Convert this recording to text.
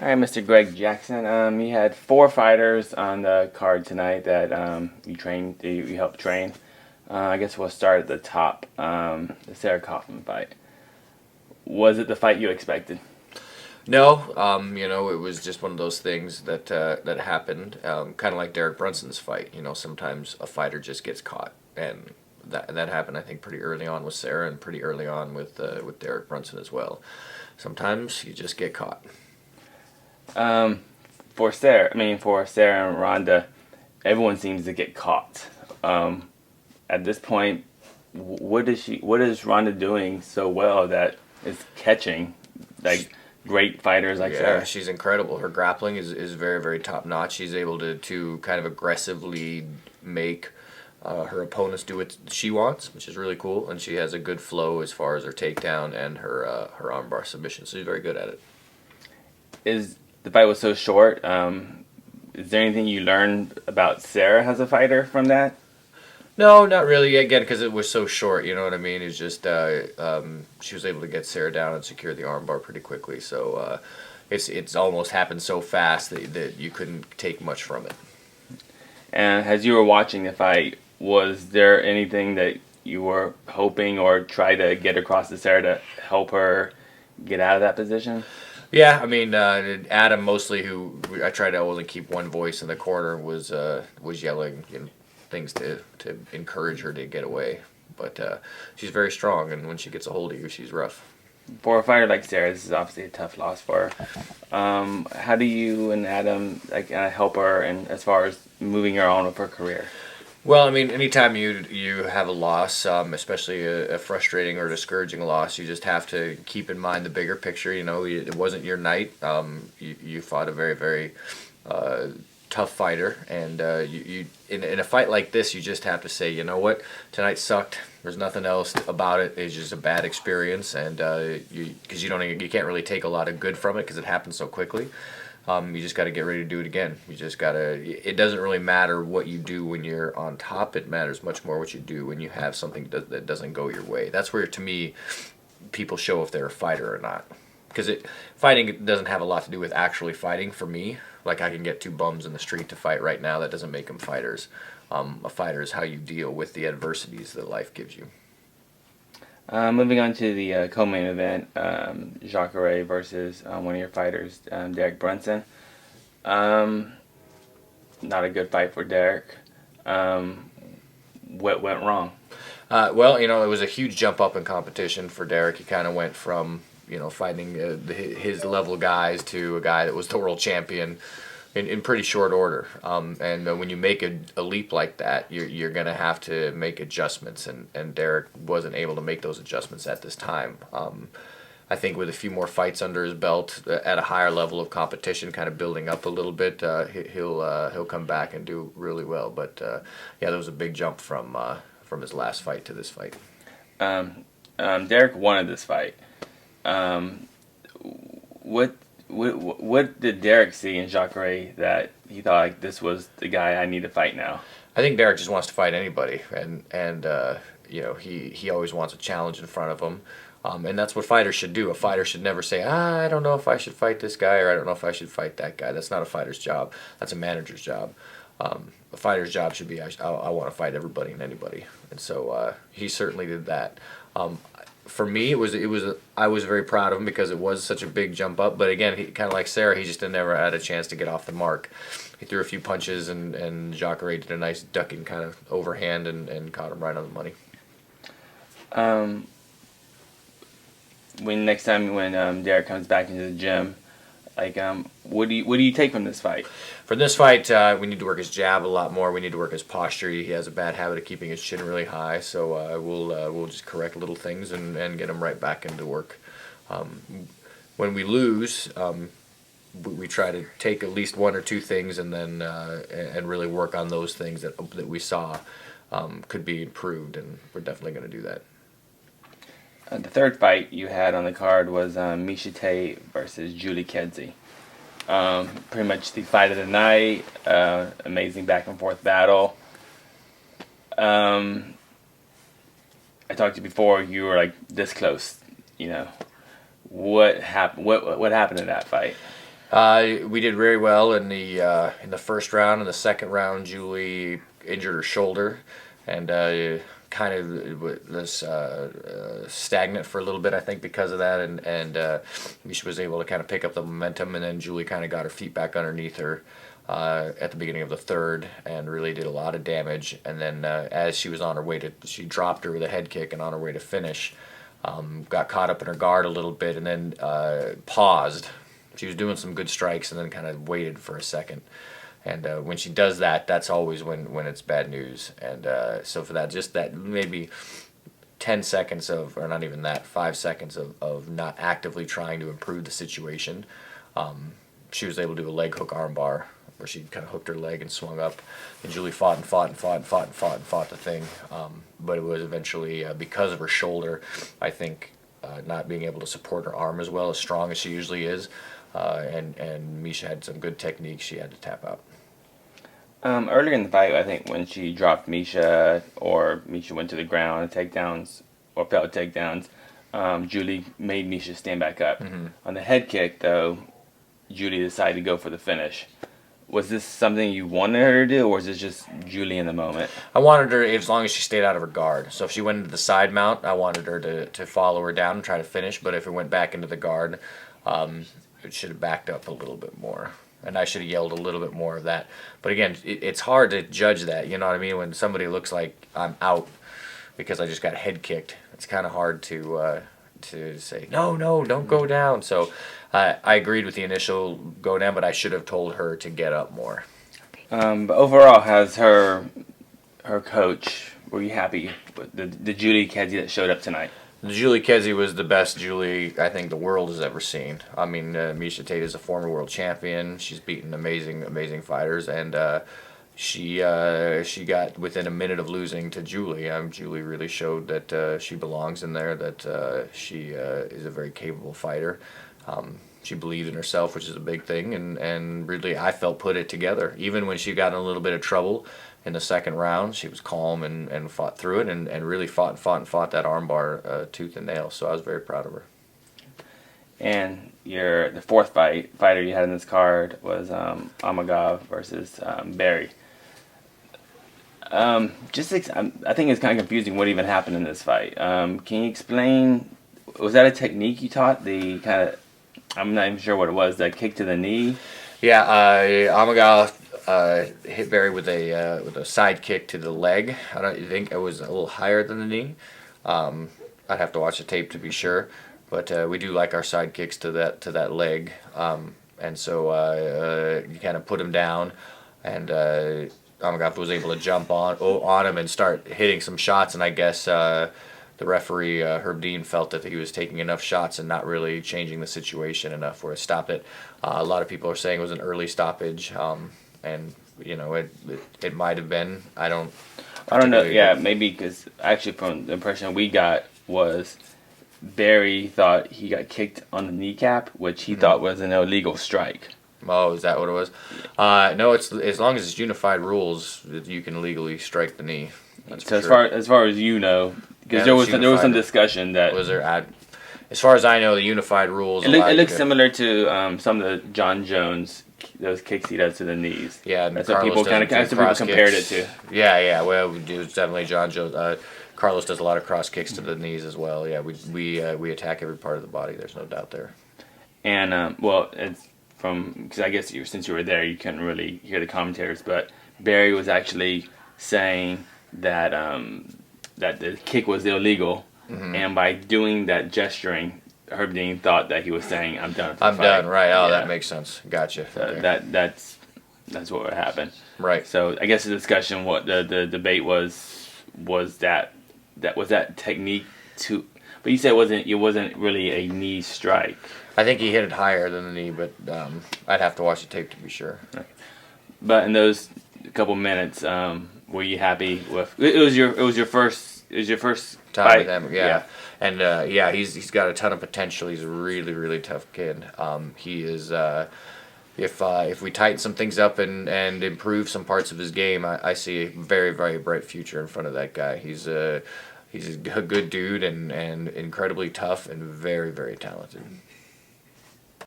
All right, Mr. Greg Jackson. You had four fighters on the card tonight that you helped train. I guess we'll start at the top. The Sarah Kaufman fight. Was it the fight you expected? No, it was just one of those things that happened, kind of like Derek Brunson's fight. Sometimes a fighter just gets caught, and that happened, I think, pretty early on with Sarah, and pretty early on with Derek Brunson as well. Sometimes you just get caught. For Sarah and Rhonda, everyone seems to get caught. At this point, what is Rhonda doing so well that is catching great fighters like Sarah? Yeah, she's incredible. Her grappling is very, very top notch. She's able to kind of aggressively make her opponents do what she wants, which is really cool. And she has a good flow as far as her takedown and her armbar submission. So she's very good at it. The fight was so short. Is there anything you learned about Sarah as a fighter from that? No, not really. Again, because it was so short, you know what I mean? It's just she was able to get Sarah down and secure the armbar pretty quickly. So it's almost happened so fast that you couldn't take much from it. And as you were watching the fight, was there anything that you were hoping or try to get across to Sarah to help her get out of that position? Yeah, I mean, Adam mostly, who I tried to only keep one voice in the corner, was yelling things to encourage her to get away. But she's very strong, and when she gets a hold of you, she's rough. For a fighter like Sarah, this is obviously a tough loss for her. How do you and Adam help her, and as far as moving her on with her career? Well, I mean, anytime you have a loss, especially a frustrating or discouraging loss, you just have to keep in mind the bigger picture. It wasn't your night. You fought a very, very tough fighter, and you in a fight like this, you just have to say, you know what, tonight sucked. There's nothing else about it. It's just a bad experience, and because you can't really take a lot of good from it because it happened so quickly. You just got to get ready to do it again. You just got to. It doesn't really matter what you do when you're on top. It matters much more what you do when you have something that doesn't go your way. That's where, to me, people show if they're a fighter or not. Because fighting doesn't have a lot to do with actually fighting for me. Like, I can get two bums in the street to fight right now. That doesn't make them fighters. A fighter is how you deal with the adversities that life gives you. Moving on to the co-main event, Jacare versus one of your fighters, Derek Brunson. Not a good fight for Derek. What went wrong? Well, it was a huge jump up in competition for Derek. He kind of went from fighting his level guys to a guy that was the world champion in pretty short order. And when you make a leap like that, you're going to have to make adjustments, and Derek wasn't able to make those adjustments at this time. I think with a few more fights under his belt at a higher level of competition, kind of building up a little bit, he'll come back and do really well. But yeah, there was a big jump from his last fight to this fight. Derek wanted this fight. What did Derek see in Jacare that he thought this was the guy I need to fight now? I think Derek just wants to fight anybody, and he always wants a challenge in front of him, and that's what fighters should do. A fighter should never say, I don't know if I should fight this guy, or I don't know if I should fight that guy. That's not a fighter's job. That's a manager's job. A fighter's job should be, I want to fight everybody and anybody, and so he certainly did that. For me, I was very proud of him because it was such a big jump up. But again, he kind of like Sarah, he just never had a chance to get off the mark. He threw a few punches, and Jacare did a nice ducking kind of overhand and caught him right on the money. When Derek comes back into the gym, what do you take from this fight? For this fight, we need to work his jab a lot more. We need to work his posture. He has a bad habit of keeping his chin really high, so we'll just correct little things and get him right back into work. When we lose, we try to take at least one or two things and then and really work on those things that we saw could be improved, and we're definitely going to do that. The third fight you had on the card was Miesha Tate versus Julie Kedzie. Pretty much the fight of the night. Amazing back and forth battle. I talked to you before. You were like this close. What happened? What happened in that fight? We did very well in the first round. In the second round, Julie injured her shoulder, and kind of was stagnant for a little bit, I think, because of that. And Misha was able to kind of pick up the momentum, and then Julie kind of got her feet back underneath her at the beginning of the third, and really did a lot of damage. And then as she was on her way to, she dropped her with a head kick, and on her way to finish, got caught up in her guard a little bit, and then paused. She was doing some good strikes and then kind of waited for a second. And when she does that, that's always when it's bad news. And so for that, just that maybe 10 seconds of, or not even that, 5 seconds of not actively trying to improve the situation, she was able to do a leg hook arm bar where she kind of hooked her leg and swung up. And Julie fought the thing. But it was eventually, because of her shoulder, I think, not being able to support her arm as well, as strong as she usually is. And Misha had some good technique. She had to tap out. Earlier in the fight, I think when she dropped Misha, or Misha went to the ground, takedowns, or felt takedowns, Julie made Misha stand back up. Mm-hmm. On the head kick, though, Julie decided to go for the finish. Was this something you wanted her to do, or was this just Julie in the moment? I wanted her, as long as she stayed out of her guard. So if she went into the side mount, I wanted her to follow her down and try to finish. But if it went back into the guard, it should have backed up a little bit more. And I should have yelled a little bit more of that. But again, it's hard to judge that, you know what I mean? When somebody looks like I'm out because I just got head kicked, it's kind of hard to say, no, don't go down. So I agreed with the initial go down, but I should have told her to get up more. But overall, has her coach, were you happy with the Julie Kedzie that showed up tonight? Julie Kedzie was the best Julie I think the world has ever seen. I mean, Misha Tate is a former world champion. She's beaten amazing fighters, and she got within a minute of losing to Julie. Julie really showed that she belongs in there, that she is a very capable fighter. She believed in herself, which is a big thing, and really I felt put it together. Even when she got in a little bit of trouble in the second round, she was calm and fought through it, and really fought that armbar tooth and nail. So I was very proud of her. And the fourth fighter you had in this card was Amagov versus Barry. I think it's kind of confusing what even happened in this fight. Can you explain? Was that a technique you taught? The kind of, I'm not even sure what it was. That kick to the knee. Yeah, Amagov hit Barry with a side kick to the leg. I don't think it was a little higher than the knee. I'd have to watch the tape to be sure, but we do like our side kicks to that leg, and so you kind of put him down, and Amagov was able to jump on him and start hitting some shots, and I guess the referee Herb Dean felt that he was taking enough shots and not really changing the situation enough where it stopped it. A lot of people are saying it was an early stoppage. And you know, it might have been. I don't know. Yeah, maybe because actually, from the impression we got was Barry thought he got kicked on the kneecap, which he thought was an illegal strike. Oh, is that what it was? No, it's as long as it's unified rules that you can legally strike the knee. That's so for as far as you know, because there was some discussion that was there. As far as I know, the unified rules. It looks similar to some of the John Jones, those kicks he does to the knees. Yeah, that's what people compared it to. Yeah. Well, we do definitely John Jones. Carlos does a lot of cross kicks to the knees as well. Yeah, we attack every part of the body. There's no doubt there. And well, it's because I guess since you were there, you couldn't really hear the commentators, but Barry was actually saying that that the kick was illegal, and by doing that gesturing, Herb Dean thought that he was saying, "I'm done. I'm done." Right? Oh, yeah. That makes sense. Gotcha. So that's what would happen. Right. So I guess the discussion, what the debate was that technique to, but you said it wasn't really a knee strike. I think he hit it higher than the knee, but I'd have to watch the tape to be sure. Okay. But in those couple minutes, were you happy with it? Was your first time fight with him? Yeah. And he's got a ton of potential. He's a really, really tough kid. He is. If we tighten some things up and improve some parts of his game, I see a very, very bright future in front of that guy. He's a good dude and incredibly tough and very, very talented.